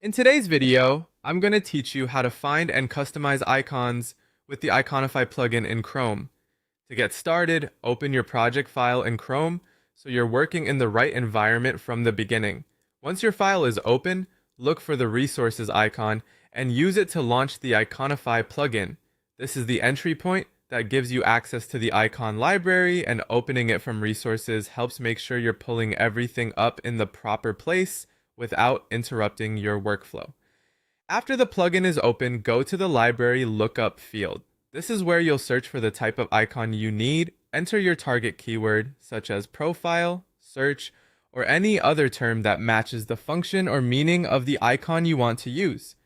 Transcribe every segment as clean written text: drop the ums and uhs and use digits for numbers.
In today's video, I'm going to teach you how to find and customize icons with the Iconify plugin in Chrome. To get started, open your project file in Chrome so you're working in the right environment from the beginning. Once your file is open, look for the resources icon and use it to launch the Iconify plugin. This is the entry point that gives you access to the icon library, and opening it from resources helps make sure you're pulling everything up in the proper place without interrupting your workflow. After the plugin is open, go to the library lookup field. This is where you'll search for the type of icon you need, enter your target keyword, such as profile, search, or any other term that matches the function or meaning of the icon you want to use.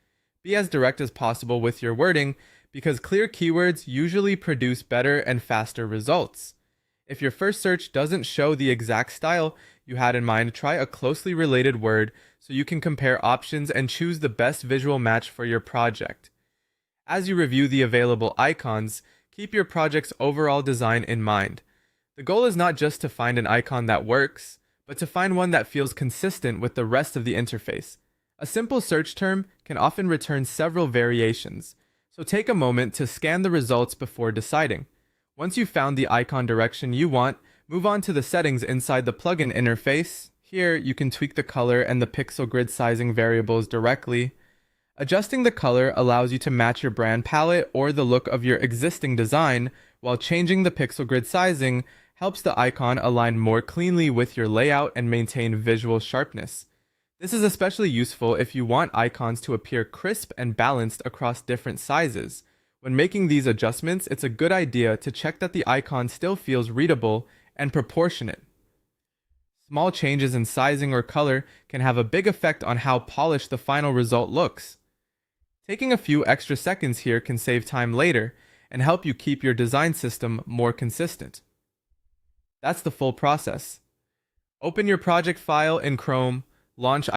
Be as direct as possible with your wording, because clear keywords usually produce better and faster results. If your first search doesn't show the exact style you had in mind, try a closely related word so you can compare options and choose the best visual match for your project. As you review the available icons, keep your project's overall design in mind. The goal is not just to find an icon that works, but to find one that feels consistent with the rest of the interface. A simple search term can often return several variations, so take a moment to scan the results before deciding. Once you've found the icon direction you want, move on to the settings inside the plugin interface. Here, you can tweak the color and the pixel grid sizing variables directly. Adjusting the color allows you to match your brand palette or the look of your existing design, while changing the pixel grid sizing helps the icon align more cleanly with your layout and maintain visual sharpness. This is especially useful if you want icons to appear crisp and balanced across different sizes. When making these adjustments, it's a good idea to check that the icon still feels readable and proportionate. Small changes in sizing or color can have a big effect on how polished the final result looks. Taking a few extra seconds here can save time later and help you keep your design system more consistent. That's the full process. Open your project file in Chrome, launch